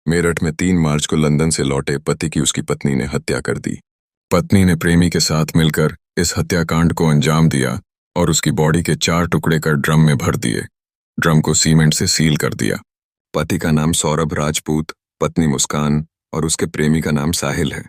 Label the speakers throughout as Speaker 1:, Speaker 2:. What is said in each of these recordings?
Speaker 1: मेरठ में 3 मार्च को लंदन से लौटे पति की उसकी पत्नी ने हत्या कर दी। पत्नी ने प्रेमी के साथ मिलकर इस हत्याकांड को अंजाम दिया और उसकी बॉडी के 4 टुकड़े कर ड्रम में भर दिए। ड्रम को सीमेंट से सील कर दिया। पति का नाम सौरभ राजपूत, पत्नी मुस्कान और उसके प्रेमी का नाम साहिल है।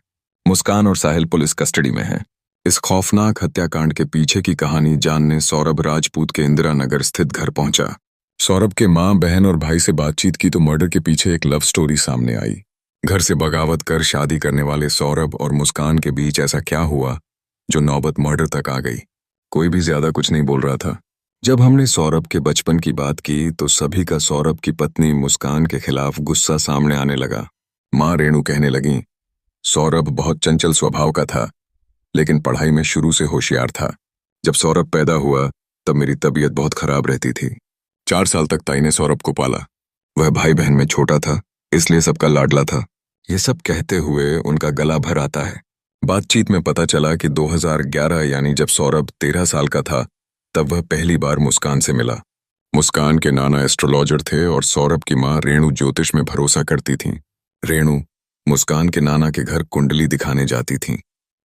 Speaker 1: मुस्कान और साहिल पुलिस कस्टडी में है। इस खौफनाक हत्याकांड के पीछे की कहानी जानने सौरभ राजपूत के इंदिरा नगर स्थित घर पहुंचा। सौरभ के माँ, बहन और भाई से बातचीत की तो मर्डर के पीछे एक लव स्टोरी सामने आई। घर से बगावत कर शादी करने वाले सौरभ और मुस्कान के बीच ऐसा क्या हुआ जो नौबत मर्डर तक आ गई। कोई भी ज्यादा कुछ नहीं बोल रहा था। जब हमने सौरभ के बचपन की बात की तो सभी का सौरभ की पत्नी मुस्कान के खिलाफ गुस्सा सामने आने लगा। माँ रेणु कहने लगी, सौरभ बहुत चंचल स्वभाव का था, लेकिन पढ़ाई में शुरू से होशियार था। जब सौरभ पैदा हुआ तब मेरी तबीयत बहुत खराब रहती थी। 4 साल तक ताई ने सौरभ को पाला। वह भाई बहन में छोटा था, इसलिए सबका लाडला था। ये सब कहते हुए उनका गला भर आता है। बातचीत में पता चला कि 2011 यानी जब सौरभ 13 साल का था तब वह पहली बार मुस्कान से मिला। मुस्कान के नाना एस्ट्रोलॉजर थे और सौरभ की माँ रेणु ज्योतिष में भरोसा करती थीं। रेणु मुस्कान के नाना के घर कुंडली दिखाने जाती थीं।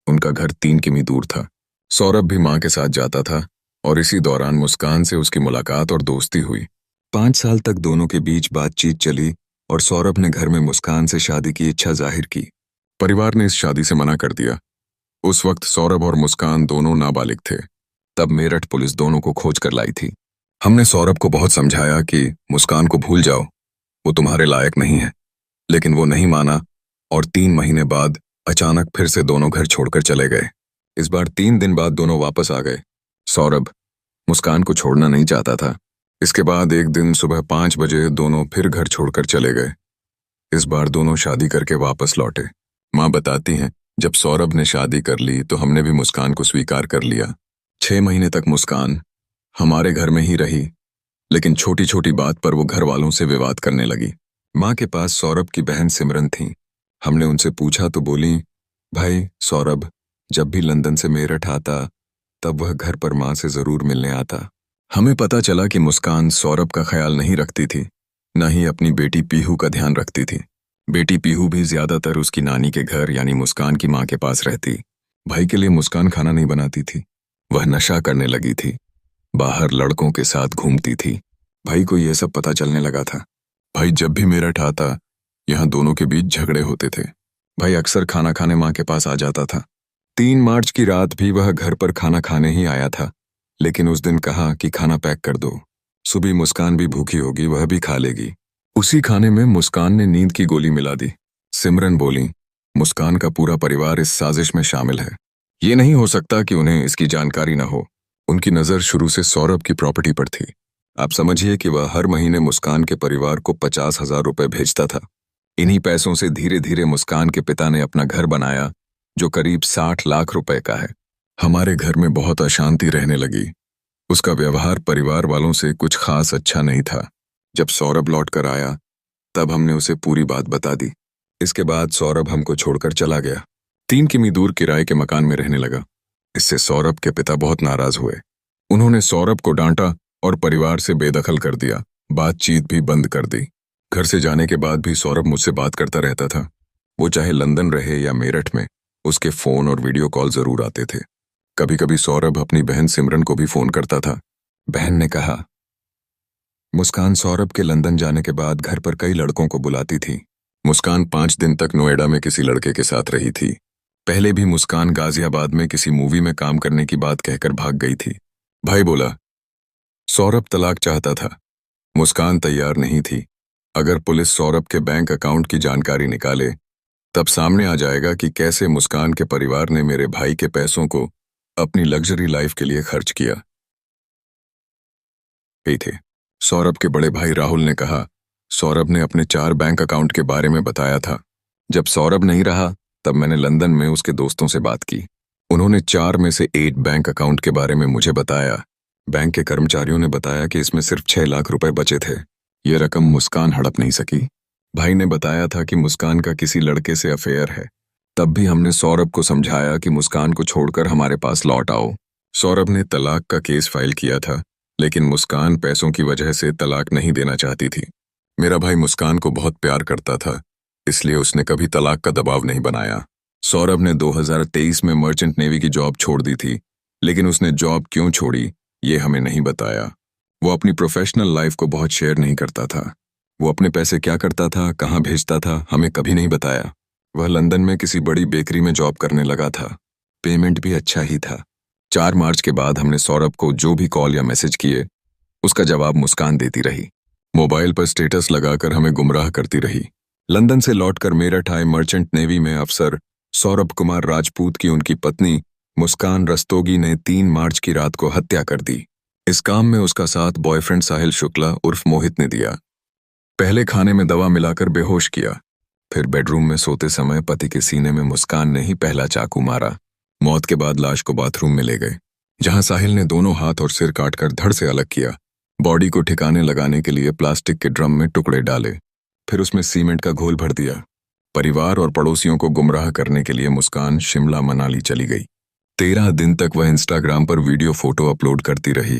Speaker 1: उनका घर 3 किमी दूर था। सौरभ भी माँ के साथ जाता था और इसी दौरान मुस्कान से उसकी मुलाकात और दोस्ती हुई। 5 साल तक दोनों के बीच बातचीत चली और सौरभ ने घर में मुस्कान से शादी की इच्छा जाहिर की। परिवार ने इस शादी से मना कर दिया। उस वक्त सौरभ और मुस्कान दोनों नाबालिग थे। तब मेरठ पुलिस दोनों को खोज कर लाई थी। हमने सौरभ को बहुत समझाया कि मुस्कान को भूल जाओ, वो तुम्हारे लायक नहीं है, लेकिन वो नहीं माना और 3 महीने बाद अचानक फिर से दोनों घर छोड़कर चले गए। इस बार 3 दिन बाद दोनों वापस आ गए। सौरभ मुस्कान को छोड़ना नहीं चाहता था। इसके बाद एक दिन सुबह 5 बजे दोनों फिर घर छोड़कर चले गए। इस बार दोनों शादी करके वापस लौटे। माँ बताती हैं, जब सौरभ ने शादी कर ली तो हमने भी मुस्कान को स्वीकार कर लिया। 6 महीने तक मुस्कान हमारे घर में ही रही, लेकिन छोटी छोटी बात पर वो घर वालों से विवाद करने लगी। माँ के पास सौरभ की बहन सिमरन थी। हमने उनसे पूछा तो बोली, भाई सौरभ जब भी लंदन से मेरठ आता तब वह घर पर माँ से जरूर मिलने आता। हमें पता चला कि मुस्कान सौरभ का ख्याल नहीं रखती थी, न ही अपनी बेटी पीहू का ध्यान रखती थी। बेटी पीहू भी ज्यादातर उसकी नानी के घर यानी मुस्कान की माँ के पास रहती। भाई के लिए मुस्कान खाना नहीं बनाती थी। वह नशा करने लगी थी, बाहर लड़कों के साथ घूमती थी। भाई को यह सब पता चलने लगा था। भाई जब भी मेरठ आता यहाँ दोनों के बीच झगड़े होते थे। भाई अक्सर खाना खाने माँ के पास आ जाता था। 3 मार्च की रात भी वह घर पर खाना खाने ही आया था, लेकिन उस दिन कहा कि खाना पैक कर दो, सुबह मुस्कान भी भूखी होगी, वह भी खा लेगी। उसी खाने में मुस्कान ने नींद की गोली मिला दी। सिमरन बोली, मुस्कान का पूरा परिवार इस साजिश में शामिल है। ये नहीं हो सकता कि उन्हें इसकी जानकारी न हो। उनकी नज़र शुरू से सौरभ की प्रॉपर्टी पर थी। आप समझिए कि वह हर महीने मुस्कान के परिवार को 50,000 रुपए भेजता था। इन्हीं पैसों से धीरे धीरे मुस्कान के पिता ने अपना घर बनाया, जो करीब 60 लाख रुपए का है। हमारे घर में बहुत अशांति रहने लगी। उसका व्यवहार परिवार वालों से कुछ खास अच्छा नहीं था। जब सौरभ लौट कर आया तब हमने उसे पूरी बात बता दी। इसके बाद सौरभ हमको छोड़कर चला गया। 3 किमी दूर किराए के मकान में रहने लगा। इससे सौरभ के पिता बहुत नाराज हुए। उन्होंने सौरभ को डांटा और परिवार से बेदखल कर दिया। बातचीत भी बंद कर दी। घर से जाने के बाद भी सौरभ मुझसे बात करता रहता था। वो चाहे लंदन रहे या मेरठ में, उसके फोन और वीडियो कॉल जरूर आते थे। कभी कभी सौरभ अपनी बहन सिमरन को भी फोन करता था। बहन ने कहा, मुस्कान सौरभ के लंदन जाने के बाद घर पर कई लड़कों को बुलाती थी। मुस्कान 5 दिन तक नोएडा में किसी लड़के के साथ रही थी। पहले भी मुस्कान गाजियाबाद में किसी मूवी में काम करने की बात कहकर भाग गई थी। भाई बोला, सौरभ तलाक चाहता था। मुस्कान तैयार नहीं थी। अगर पुलिस सौरभ के बैंक अकाउंट की जानकारी निकाले तब सामने आ जाएगा कि कैसे मुस्कान के परिवार ने मेरे भाई के पैसों को अपनी लग्जरी लाइफ के लिए खर्च किया। ही थे। सौरभ के बड़े भाई राहुल ने कहा, सौरभ ने अपने 4 बैंक अकाउंट के बारे में बताया था। जब सौरभ नहीं रहा तब मैंने लंदन में उसके दोस्तों से बात की। उन्होंने 4 में से 8 बैंक अकाउंट के बारे में मुझे बताया। बैंक के कर्मचारियों ने बताया कि इसमें सिर्फ 6 लाख रुपए बचे थे। ये रकम मुस्कान हड़प नहीं सकी। भाई ने बताया था कि मुस्कान का किसी लड़के से अफेयर है। तब भी हमने सौरभ को समझाया कि मुस्कान को छोड़कर हमारे पास लौट आओ। सौरभ ने तलाक का केस फाइल किया था, लेकिन मुस्कान पैसों की वजह से तलाक नहीं देना चाहती थी। मेरा भाई मुस्कान को बहुत प्यार करता था, इसलिए उसने कभी तलाक का दबाव नहीं बनाया। सौरभ ने 2023 में मर्चेंट नेवी की जॉब छोड़ दी थी, लेकिन उसने जॉब क्यों छोड़ी ये हमें नहीं बताया। वो अपनी प्रोफेशनल लाइफ को बहुत शेयर नहीं करता था। वो अपने पैसे क्या करता था, कहाँ भेजता था, हमें कभी नहीं बताया। वह लंदन में किसी बड़ी बेकरी में जॉब करने लगा था। पेमेंट भी अच्छा ही था। 4 मार्च के बाद हमने सौरभ को जो भी कॉल या मैसेज किए, उसका जवाब मुस्कान देती रही। मोबाइल पर स्टेटस लगाकर हमें गुमराह करती रही। लंदन से लौटकर मेरठ आए मर्चेंट नेवी में अफसर सौरभ कुमार राजपूत की उनकी पत्नी मुस्कान रस्तोगी ने 3 मार्च की रात को हत्या कर दी। इस काम में उसका साथ बॉयफ्रेंड साहिल शुक्ला उर्फ मोहित ने दिया। पहले खाने में दवा मिलाकर बेहोश किया, फिर बेडरूम में सोते समय पति के सीने में मुस्कान ने ही पहला चाकू मारा। मौत के बाद लाश को बाथरूम में ले गए, जहां साहिल ने दोनों हाथ और सिर काटकर धड़ से अलग किया। बॉडी को ठिकाने लगाने के लिए प्लास्टिक के ड्रम में टुकड़े डाले, फिर उसमें सीमेंट का घोल भर दिया। परिवार और पड़ोसियों को गुमराह करने के लिए मुस्कान शिमला मनाली चली गई। 13 दिन तक वह इंस्टाग्राम पर वीडियो फोटो अपलोड करती रही,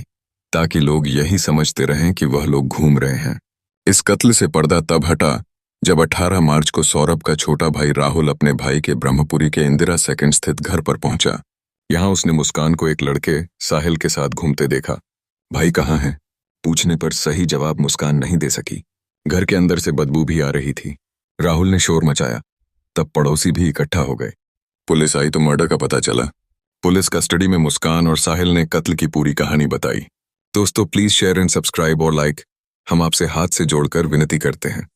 Speaker 1: ताकि लोग यही समझते रहें कि वह लोग घूम रहे हैं। इस कत्ल से पर्दा तब हटा जब 18 मार्च को सौरभ का छोटा भाई राहुल अपने भाई के ब्रह्मपुरी के इंदिरा सेकंड स्थित घर पर पहुंचा। यहां उसने मुस्कान को एक लड़के साहिल के साथ घूमते देखा। भाई कहाँ है पूछने पर सही जवाब मुस्कान नहीं दे सकी। घर के अंदर से बदबू भी आ रही थी। राहुल ने शोर मचाया, तब पड़ोसी भी इकट्ठा हो गए। पुलिस आई तो मर्डर का पता चला। पुलिस कस्टडी में मुस्कान और साहिल ने कत्ल की पूरी कहानी बताई। दोस्तों प्लीज शेयर एंड सब्सक्राइब और लाइक। हम आपसे हाथ से जोड़कर विनती करते हैं।